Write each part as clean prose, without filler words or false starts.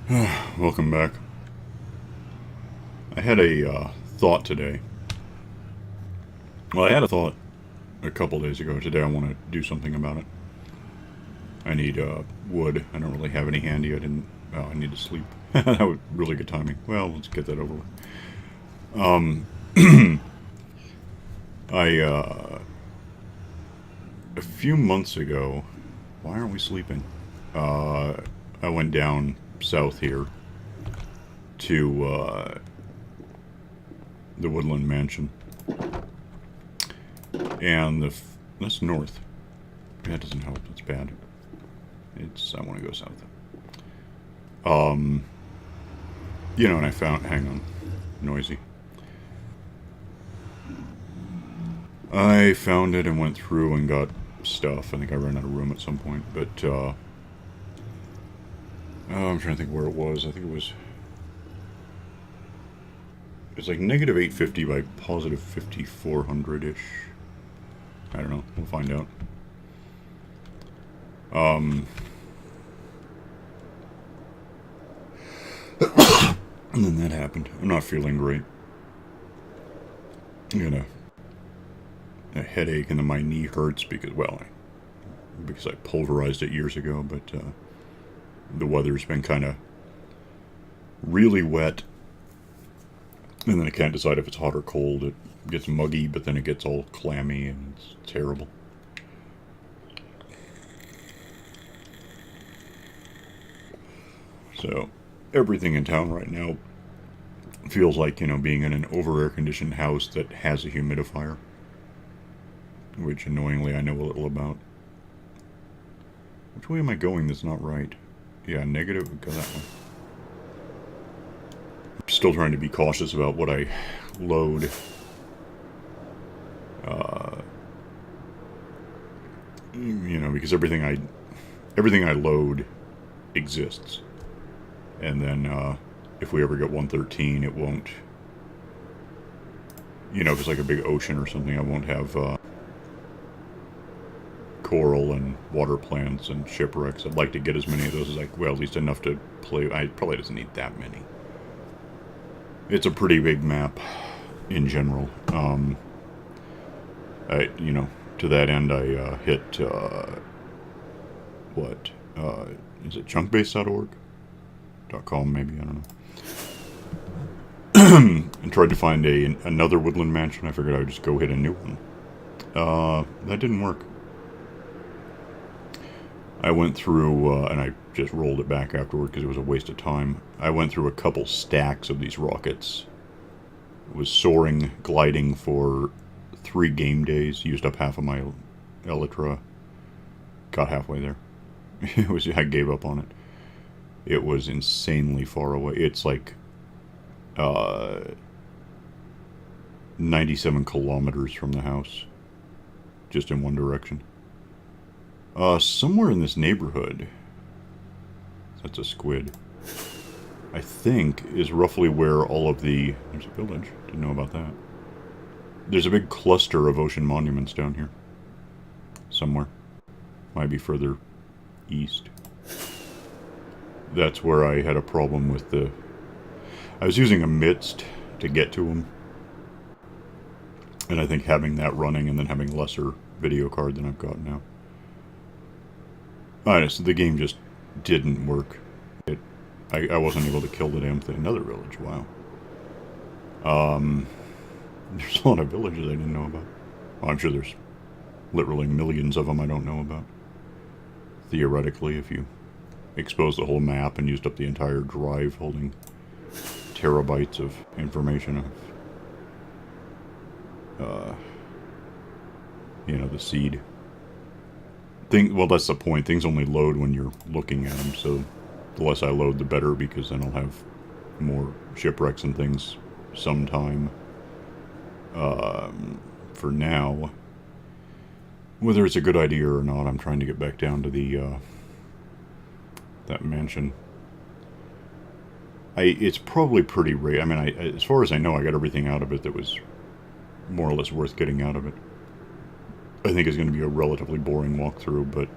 Welcome back. I had a thought today. Well, I had a thought a couple days ago. Today I want to do something about it. I need wood. I don't really have any handy. I need to sleep. That was really good timing. Well, let's get that over with. A few months ago, why aren't we sleeping? I went down south here to the Woodland Mansion, and that's north. That doesn't help. It's bad. I want to go south. And I found. Hang on, noisy. I found it and went through and got stuff. I think I ran out of room at some point, but I'm trying to think where it was. I think it's like negative 850 by positive 5400-ish. I don't know. We'll find out. And then that happened. I'm not feeling great. I got a headache, and then my knee hurts because I pulverized it years ago, but the weather's been kind of really wet, and then I can't decide if it's hot or cold. It gets muggy, but then it gets all clammy, and it's terrible. So everything in town right now feels like, being in an over-air-conditioned house that has a humidifier, which annoyingly I know a little about. Which way am I going that's not right? Yeah, negative, go that way. I'm still trying to be cautious about what I load. Because everything I load exists. And then, if we ever get 113, it won't, if it's like a big ocean or something, I won't have, coral and water plants and shipwrecks. I'd like to get as many of those as at least enough to play. I probably doesn't need that many. It's a pretty big map in general. To that end, I hit is it chunkbase.org? .com maybe, I don't know. And tried to find another Woodland Mansion. I figured I would just go hit a new one. That didn't work. I went through, and I just rolled it back afterward because it was a waste of time. I went through a couple stacks of these rockets. It was soaring, gliding for 3 game days. Used up half of my elytra. Got halfway there. I gave up on it. It was insanely far away. It's like 97 kilometers from the house. Just in one direction. Somewhere in this neighborhood, that's a squid, I think is roughly where all of there's a village, didn't know about that. There's a big cluster of ocean monuments down here. Somewhere. Might be further east. That's where I had a problem with I was using a midst to get to them. And I think having that running and then having lesser video card than I've got now. So the game just didn't work. I wasn't able to kill the damn thing. Another village, wow. There's a lot of villages I didn't know about. Well, I'm sure there's literally millions of them I don't know about. Theoretically, if you expose the whole map and used up the entire drive holding terabytes of information of, the seed. Well, that's the point. Things only load when you're looking at them, so the less I load, the better, because then I'll have more shipwrecks and things sometime. For now, whether it's a good idea or not, I'm trying to get back down to that mansion. It's probably pretty rare. I mean, as far as I know, I got everything out of it that was more or less worth getting out of it. I think it's going to be a relatively boring walkthrough, but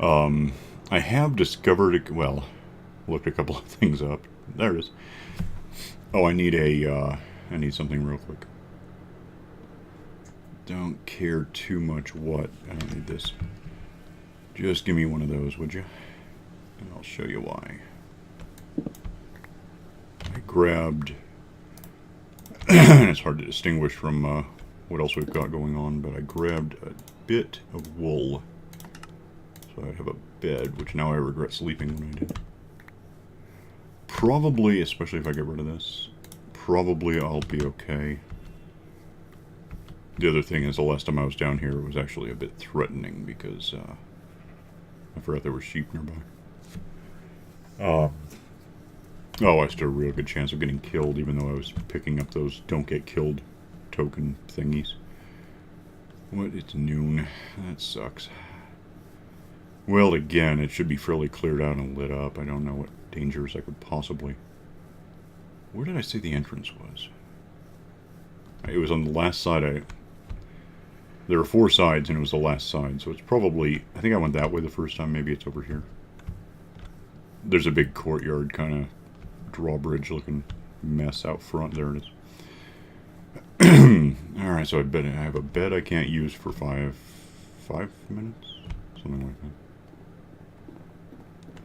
I have discovered, well, looked a couple of things up. There it is. Oh, I need I need something real quick. Don't care too much what. I don't need this. Just give me one of those, would you? And I'll show you why. I grabbed... it's hard to distinguish from what else we've got going on, but I grabbed a bit of wool. So I have a bed, which now I regret sleeping when I did. Probably, especially if I get rid of this, probably I'll be okay. The other thing is, the last time I was down here, it was actually a bit threatening because I forgot there were sheep nearby. Oh, I stood a real good chance of getting killed, even though I was picking up those don't get killed token thingies. What? It's noon. That sucks. Well, again, it should be fairly cleared out and lit up. I don't know what dangers I could possibly... Where did I say the entrance was? It was on the last side. There were 4 sides, and it was the last side, so it's probably... I think I went that way the first time. Maybe it's over here. There's a big courtyard kind of drawbridge looking mess out front. There it is. Alright, so I have a bed I can't use for 5 minutes? Something like that.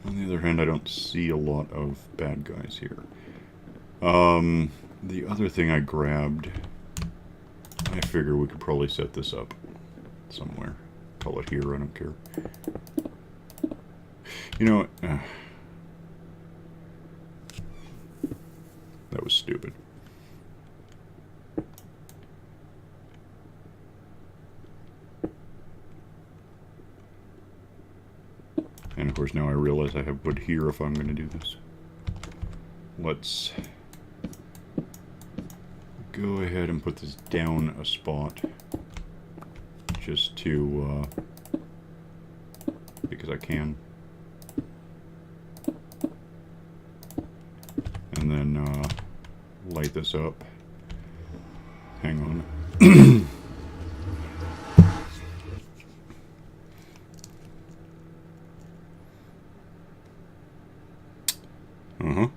On the other hand, I don't see a lot of bad guys here. The other thing I grabbed, I figure we could probably set this up somewhere. Call it here, I don't care. You know what? That was stupid. And of course now I realize I have wood here if I'm going to do this. Let's go ahead and put this down a spot. Just to, because I can. And then, light this up. Hang on. Uh-huh.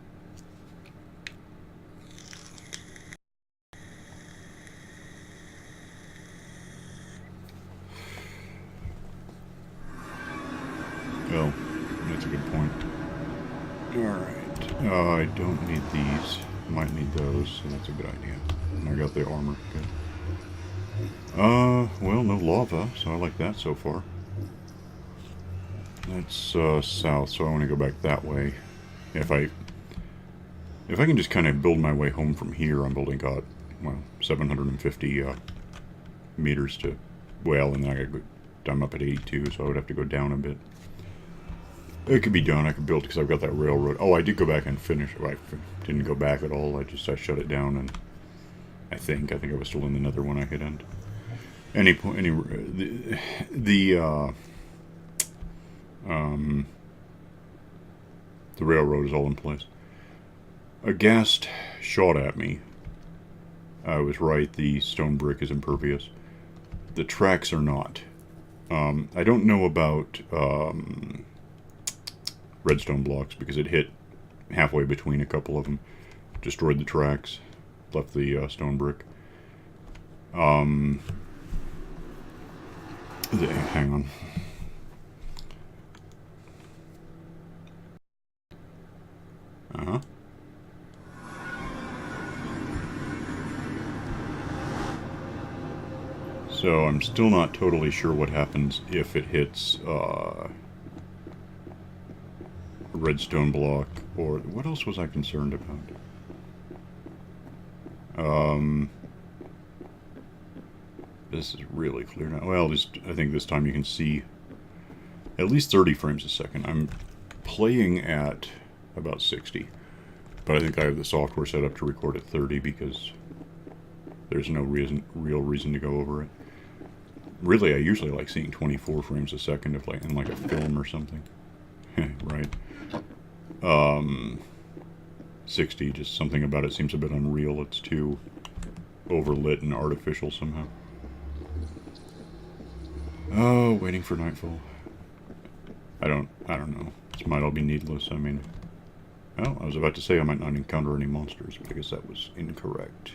Well, that's a good point. Alright. I don't need these. Might need those, so that's a good idea. And I got the armor. Good. Well, no lava, so I like that so far. That's, south, so I want to go back that way. If I can just kind of build my way home from here, I'm building got, well, 750 meters to, well, and then I gotta go, I'm up at 82, so I would have to go down a bit. It could be done. I could build because I've got that railroad. Oh, I did go back and finish. Well, I didn't go back at all. I shut it down, and I think I was still in the nether when I hit end. The railroad is all in place. A ghast shot at me. I was right. The stone brick is impervious. The tracks are not. I don't know about redstone blocks because it hit halfway between a couple of them, destroyed the tracks, left the stone brick. Hang on. Uh-huh. So I'm still not totally sure what happens if it hits redstone block, or what else was I concerned about? This is really clear now. Well, I think this time you can see at least 30 frames a second. I'm playing at about 60, but I think I have the software set up to record at 30 because there's no real reason to go over it. Really, I usually like seeing 24 frames a second if in like a film or something. Right. 60, just something about it seems a bit unreal. It's too overlit and artificial somehow. Oh, waiting for nightfall. I don't know. This might all be needless. I mean, Well, I was about to say I might not encounter any monsters, but I guess that was incorrect.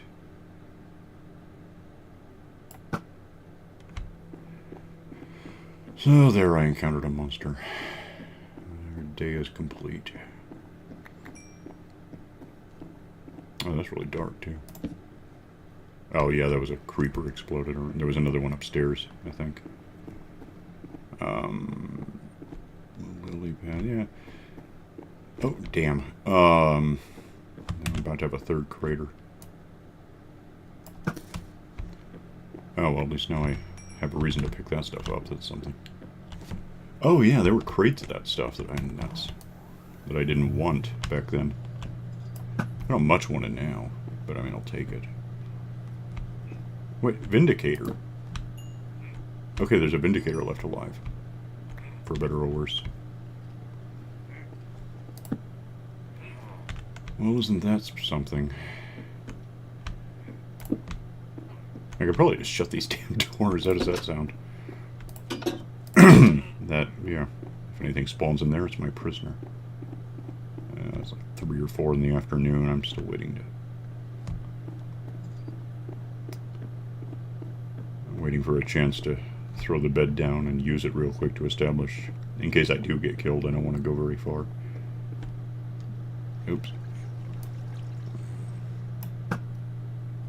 So there I encountered a monster. Our day is complete. Oh, that's really dark, too. Oh, yeah, that was a creeper exploded. Or there was another one upstairs, I think. Lily pad, yeah. Oh, damn. I'm about to have a third crater. Oh, well, at least now I have a reason to pick that stuff up. That's something. Oh, yeah, there were crates of that stuff that I didn't want back then. I don't much want it now, but I mean, I'll take it. Wait, vindicator? Okay, there's a vindicator left alive. For better or worse. Well, isn't that something? I could probably just shut these damn doors. How does that sound? That, yeah. If anything spawns in there, it's my prisoner. It's like 3 or 4 in the afternoon. I'm still waiting to... I'm waiting for a chance to throw the bed down and use it real quick to establish... In case I do get killed, I don't want to go very far. Oops.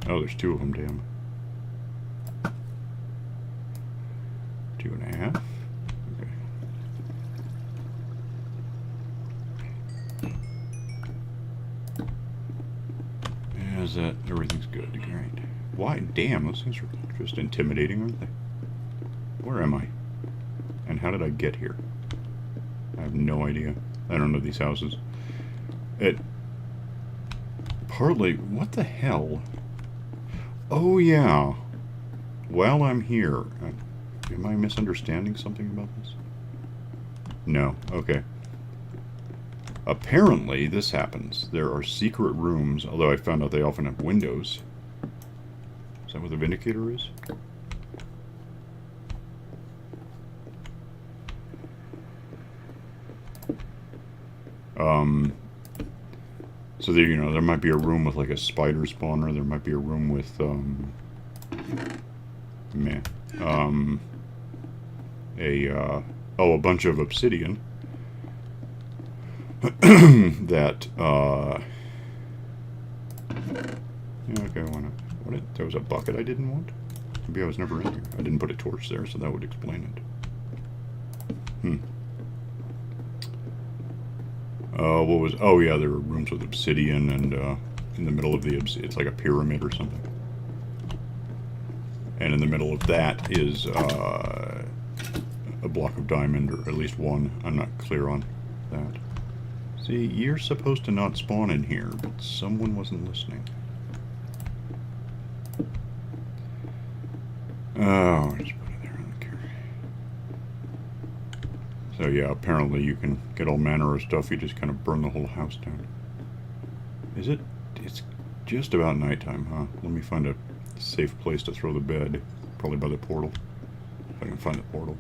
Oh, there's 2 of them, damn. 2.5. Okay. Yeah, is that... Everything's good. Great. Why? Damn, those things are just intimidating, aren't they? Where am I? And how did I get here? I have no idea. I don't know these houses. It... Partly... What the hell? Oh, yeah. While I'm here... am I misunderstanding something about this? No. Okay. Apparently, this happens. There are secret rooms, although I found out they often have windows. Is that what the Vindicator is? So there, you know, there might be a room with like a spider spawner. There might be a room with, a bunch of obsidian. That, yeah, okay, why not? What, there was a bucket I didn't want? Maybe I was never in here. I didn't put a torch there, so that would explain it. What was... Oh, yeah, there were rooms with obsidian, and, in the middle of the obsidian... It's like a pyramid or something. And in the middle of that is, a block of diamond, or at least one. I'm not clear on that. See, you're supposed to not spawn in here, but someone wasn't listening. Oh, I just put it there, I don't care. So yeah, apparently you can get all manner of stuff, you just kind of burn the whole house down. Is it? It's just about nighttime, huh? Let me find a safe place to throw the bed. Probably by the portal. If I can find the portal.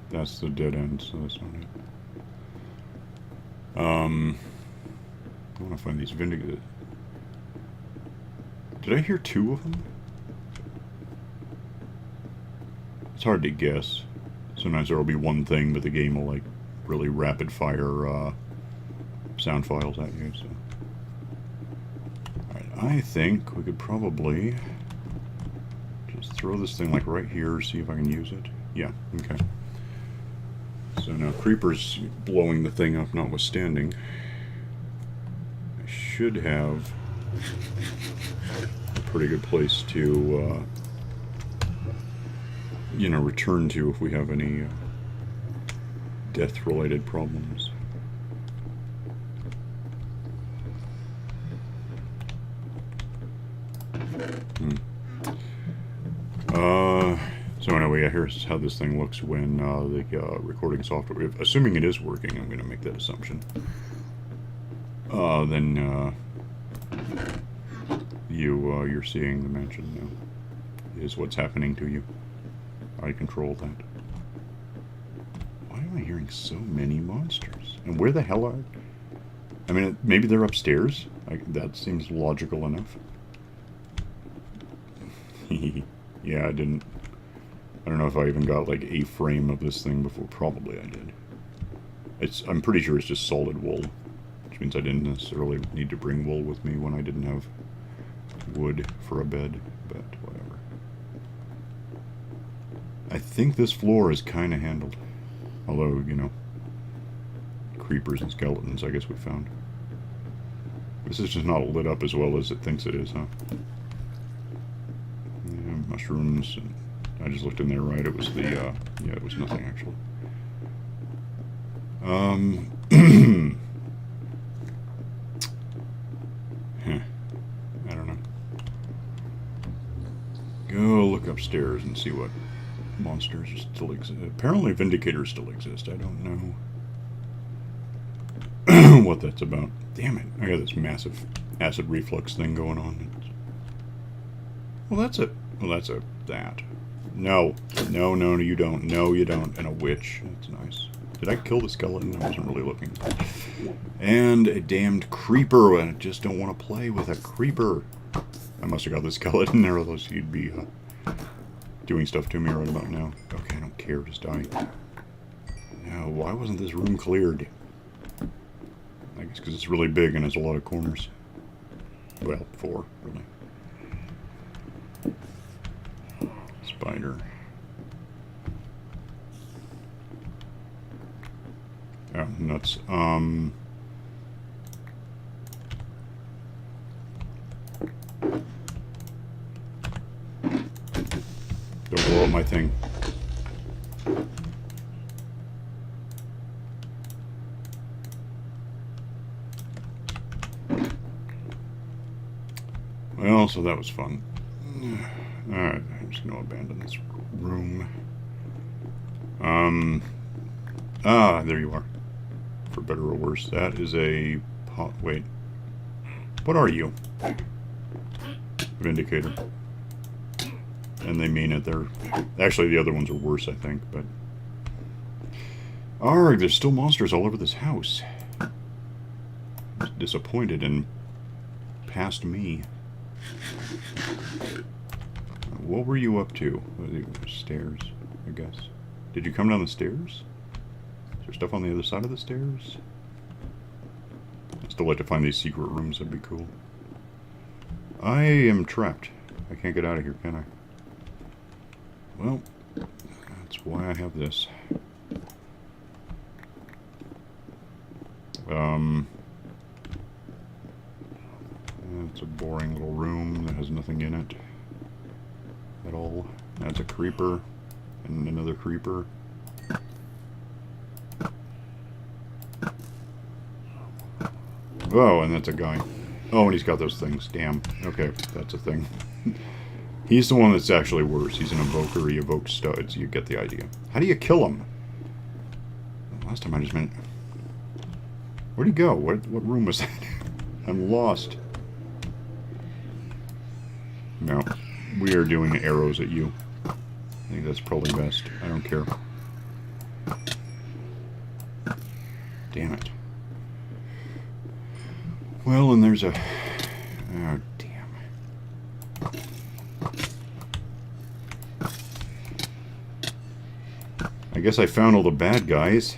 That's the dead end, so that's not it. I want to find these vindicators. Did I hear 2 of them? It's hard to guess. Sometimes there will be one thing, but the game will, like, really rapid fire sound files at you, so. Alright, I think we could probably just throw this thing, like, right here, see if I can use it. Yeah, okay. So now creepers blowing the thing up notwithstanding, I should have a pretty good place to, you know, return to if we have any death-related problems. So anyway, yeah, here's how this thing looks when the recording software, assuming it is working, I'm going to make that assumption. Then you're seeing the mansion now. Is what's happening to you. I control that. am I hearing so many monsters? And where the hell are... I mean, maybe they're upstairs? That seems logical enough. Yeah, I didn't... I don't know if I even got, like, a frame of this thing before. Probably I did. I'm pretty sure it's just solid wool. Which means I didn't necessarily need to bring wool with me when I didn't have wood for a bed. But whatever. I think this floor is kind of handled. Although, you know... creepers and skeletons, I guess we found. This is just not lit up as well as it thinks it is, huh? Yeah, mushrooms. And I just looked in there, right? It was the, yeah, it was nothing, actually. I don't know. Go look upstairs and see what monsters still exist. Apparently vindicators still exist. I don't know what that's about. Damn it. I got this massive acid reflux thing going on. Well, that's it. Well, that's a... that. No. No, no, you don't. No, you don't. And a witch. That's nice. Did I kill the skeleton? I wasn't really looking. And a damned creeper. And I just don't want to play with a creeper. I must have got the skeleton there, otherwise he'd be doing stuff to me right about now. Okay, I don't care. Just die. No, why wasn't this room cleared? I guess because it's really big and has a lot of corners. Well, 4, really. Spider. Oh, nuts. Don't blow up my thing. Well, so that was fun. Alright, I'm just gonna abandon this room. There you are. For better or worse. That is a pot. Wait. What are you? Vindicator. And they mean it. They're... Actually, the other ones are worse, I think, but... Arrgh, there's still monsters all over this house. I was disappointed and past me. What were you up to? Stairs, I guess. Did you come down the stairs? Is there stuff on the other side of the stairs? I'd still like to find these secret rooms. That'd be cool. I am trapped. I can't get out of here, can I? Well, that's why I have this. It's a boring little room that has nothing in it at all. That's a creeper and another creeper. Oh, and that's a guy. Oh, and he's got those things. Damn. Okay, that's a thing. He's the one that's actually worse. He's an evoker. He evokes studs. You get the idea. How do you kill him? Last time I just meant... Where'd he go? What room was that? I'm lost. No. We are doing arrows at you. I think that's probably best. I don't care. Damn it. Well, and there's a... Oh, damn. I guess I found all the bad guys.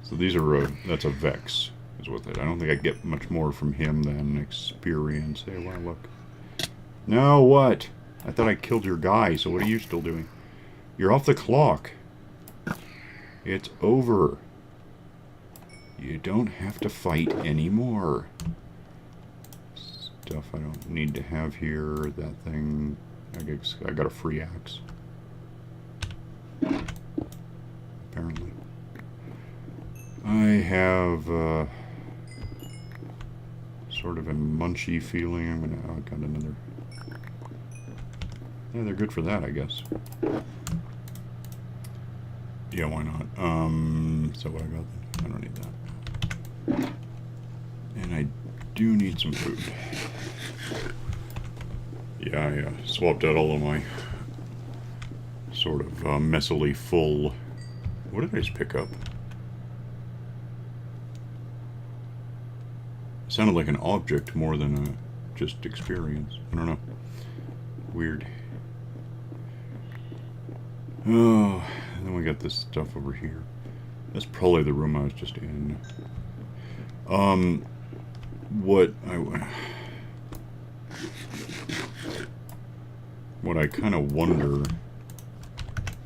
So these are, that's a Vex, is what that... I don't think I get much more from him than experience. Hey, wow, look. No, what? I thought I killed your guy, so what are you still doing? You're off the clock. It's over. You don't have to fight anymore. Stuff I don't need to have here. That thing. I guess I got a free axe. Apparently. I have sort of a munchy feeling. I'm gonna... Oh, I got another... Yeah, they're good for that, I guess. Yeah, why not? So what I got then? I don't need that. And I do need some food. Yeah, I swapped out all of my sort of messily full... What did I just pick up? It sounded like an object more than a just experience. I don't know. Weird. Oh, and then we got this stuff over here. That's probably the room I was just in. What I kind of wonder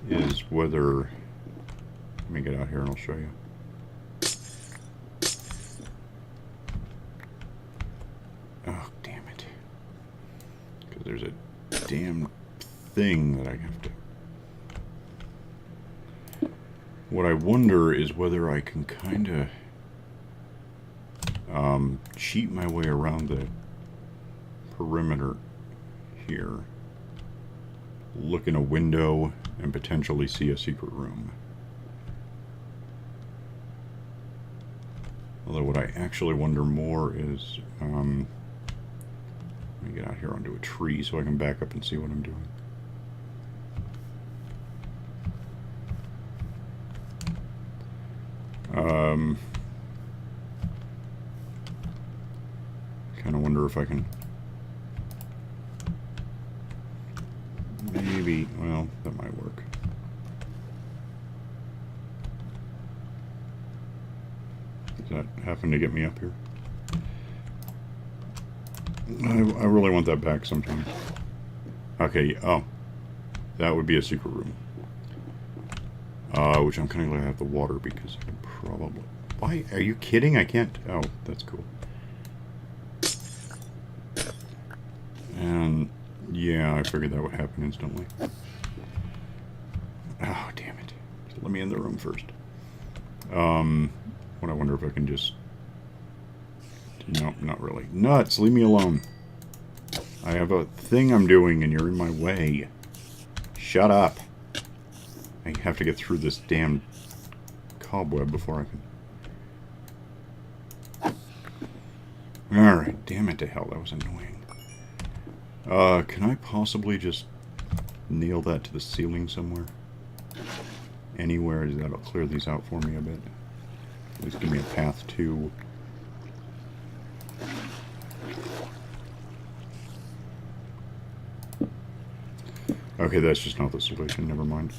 is whether... Let me get out here and I'll show you. Oh, damn it. Because there's a damn thing that I have to... What I wonder is whether I can kind of cheat my way around the perimeter here. Look in a window and potentially see a secret room. Although what I actually wonder more is, let me get out here onto a tree so I can back up and see what I'm doing. Kind of wonder if I can maybe, well, that might work. Does that happen to get me up here? I really want that back sometime. Okay, oh. That would be a secret room. Which I'm kind of glad I have the water because I can probably... Why? Are you kidding? I can't... Oh, that's cool. And, yeah, I figured that would happen instantly. Oh, damn it. So let me in the room first. What I wonder if I can just... No, not really. Nuts! Leave me alone. I have a thing I'm doing and you're in my way. Shut up. I have to get through this damn cobweb before I can... Alright, damn it to hell, that was annoying. Can I possibly just nail that to the ceiling somewhere? Anywhere, that'll clear these out for me a bit. At least give me a path to... Okay, that's just not the solution, never mind.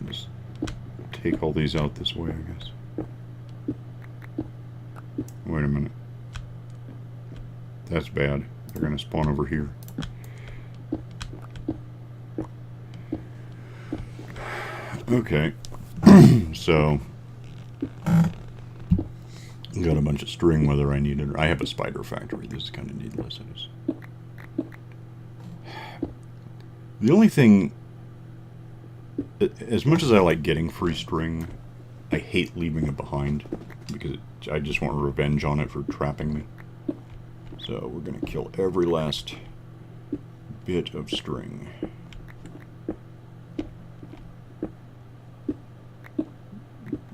Just take all these out this way, I guess. Wait a minute. That's bad. They're gonna spawn over here. Okay, so got a bunch of string whether I need it. I have a spider factory. This is kind of needless. The only thing, as much as I like getting free string, I hate leaving it behind because I just want revenge on it for trapping me. So we're gonna kill every last bit of string.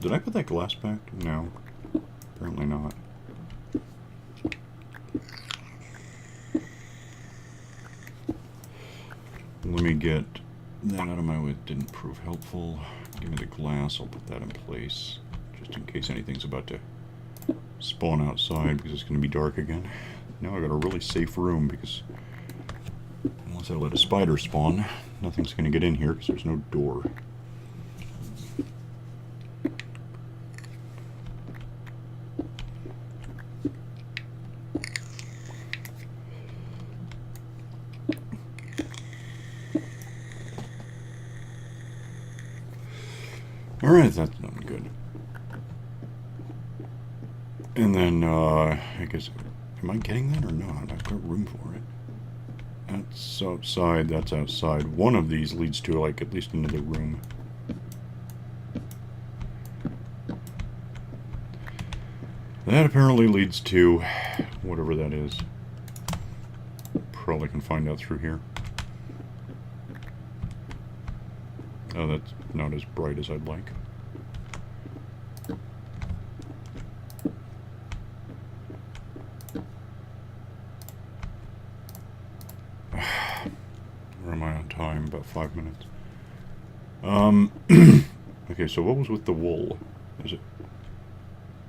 Did I put that glass back? No. Apparently not. Let me get that out of my way. It didn't prove helpful. Give me the glass. I'll put that in place. Just in case anything's about to spawn outside because it's going to be dark again. Now I got a really safe room because unless I let a spider spawn, nothing's going to get in here because there's no door. Alright, that's not good. And then, I guess, am I getting that or not? I've got room for it. That's outside, that's outside. One of these leads to, like, at least another room. That apparently leads to whatever that is. Probably can find out through here. Oh, that's not as bright as I'd like. Where am I on time? About 5 minutes. Okay, so what was with the wool? Is it...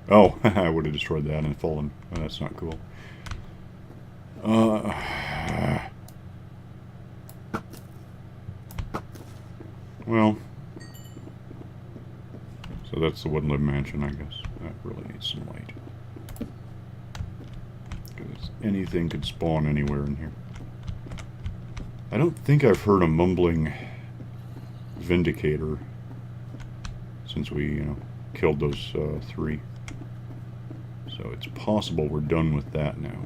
Oh, I would have destroyed that and fallen. Oh, that's not cool. Well... So that's the Woodland Mansion, I guess. That really needs some light. Because anything could spawn anywhere in here. I don't think I've heard a mumbling vindicator since we, you know, killed those 3. So it's possible we're done with that now.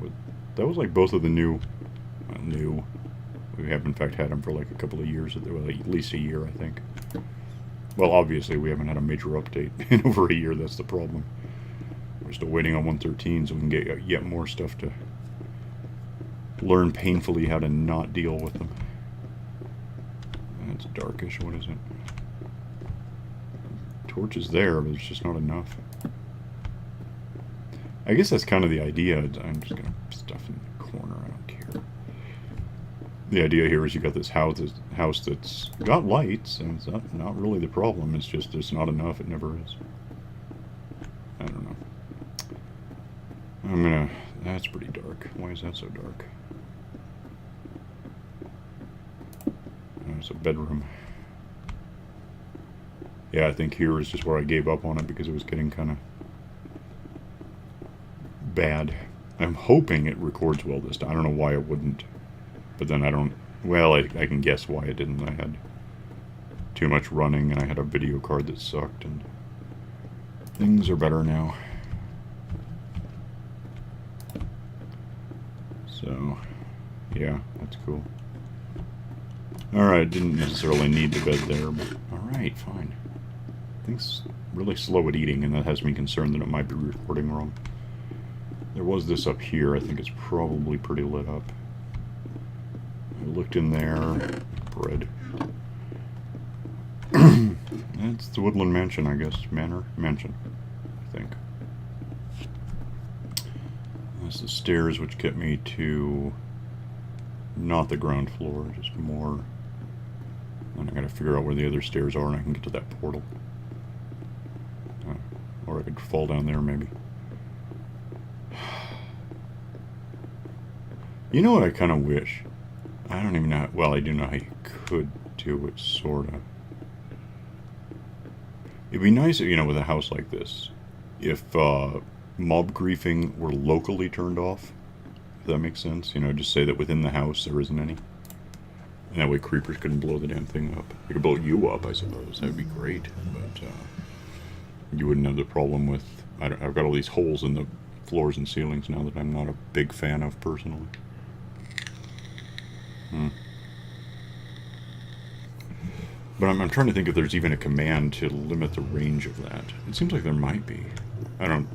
That was like both of the new... new. We have in fact had them for like a couple of years. Well, at least a year, I think. Well, obviously we haven't had a major update in over a year. That's the problem. We're still waiting on 1.13 so we can get yet more stuff to learn painfully how to not deal with them. It's darkish. What is it? Torch is there, but there's just not enough. I guess that's kind of the idea. I'm just gonna put stuff in the corner. I don't care. The idea here is you got this house that's got lights, and it's not really the problem. It's just there's not enough. It never is. I don't know. I'm gonna... That's pretty dark. Why is that so dark? There's a bedroom. Yeah, I think here is just where I gave up on it because it was getting kind of bad. I'm hoping it records well this time. I don't know why it wouldn't. But then I don't... Well, I can guess why it didn't. I had too much running and I had a video card that sucked, and things are better now. So, yeah, that's cool. Alright, didn't necessarily need the bed there, but alright, fine. Things really slow at eating, and that has me concerned that it might be recording wrong. There was this up here. I think it's probably pretty lit up. I looked in there. Bread. That's the Woodland Mansion, I guess. Mansion, I think. That's the stairs, which get me to not the ground floor, just more. And I gotta figure out where the other stairs are, and I can get to that portal. Or I could fall down there, maybe. You know what I kind of wish? I don't even know. Well, I do know how you could do it, sort of. It'd be nice, you know, with a house like this, if mob griefing were locally turned off. If that makes sense. You know, just say that within the house there isn't any. And that way creepers couldn't blow the damn thing up. They could blow you up, I suppose. That would be great. But you wouldn't have the problem with... I've got all these holes in the floors and ceilings now that I'm not a big fan of, personally. But I'm trying to think if there's even a command to limit the range of that. It seems like there might be. I don't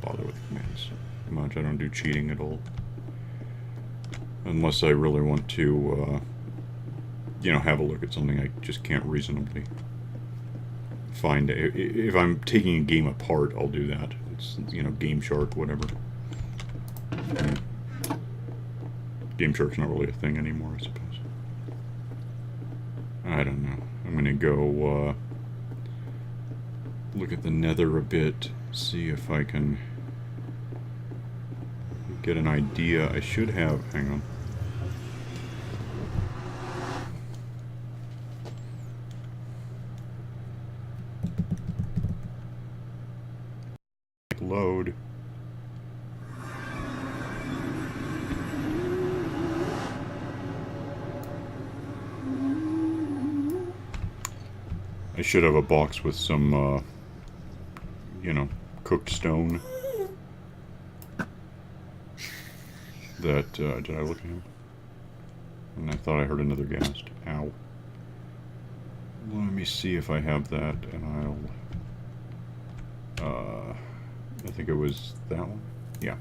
bother with commands much. I don't do cheating at all. Unless I really want to, you know, have a look at something I just can't reasonably find. If I'm taking a game apart, I'll do that. It's, you know, Game Shark, whatever. Game Shark's not really a thing anymore, I suppose. I don't know. I'm gonna go look at the nether a bit, see if I can get an idea. I should have... Hang on. Load. I should have a box with some, you know, cooked stone. That, did I look at him? And I thought I heard another ghast. Ow. Let me see if I have that, and I'll, I think it was that one? Yeah.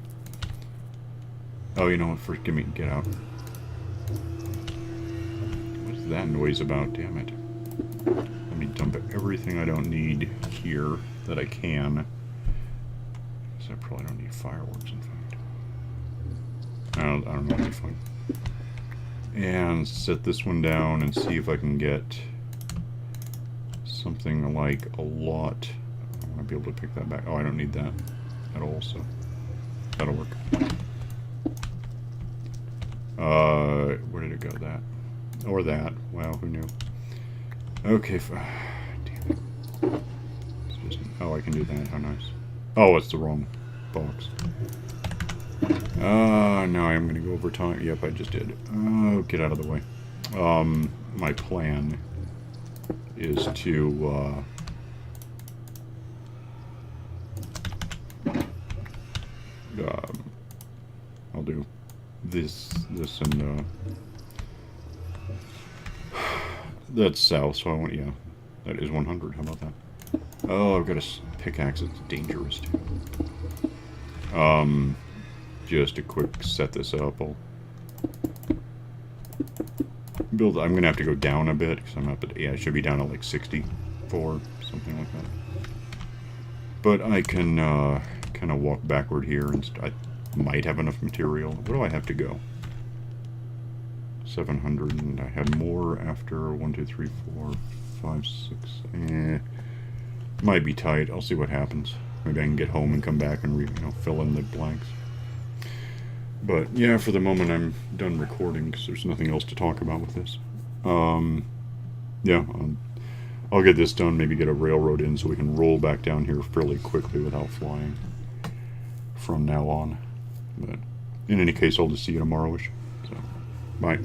Oh, you know what, forgive me, get out. What is that noise about, damn it? dump everything I don't need here that I can. So I probably don't need fireworks, in fact. I don't know, it'll be fine. And set this one down and see if I can get something like a lot. I want to be able to pick that back. Oh, I don't need that at all, so that'll work. Where did it go? That. Or that. Wow, who knew? Okay, damn it. It's just, oh, I can do that. How nice. Oh, it's the wrong box. Now I am going to go over time. Yep, I just did. Oh, get out of the way. My plan is to, I'll do this, and, that's south, so I want, yeah, that is 100. How about that? Oh, I've got a pickaxe. It's dangerous, too. Just a quick set this up. I'll build. I'm gonna have to go down a bit because I'm up at, yeah, I should be down at like 64, something like that. But I can kind of walk backward here, and I might have enough material. Where do I have to go? 700, and I had more after 1, 2, 3, 4, 5, 6. Might be tight. I'll see what happens. Maybe I can get home and come back and fill in the blanks. But yeah, for the moment I'm done recording because there's nothing else to talk about with this. Yeah, I'll get this done. Maybe get a railroad in so we can roll back down here fairly quickly without flying from now on. But in any case, I'll just see you tomorrow-ish. So, bye.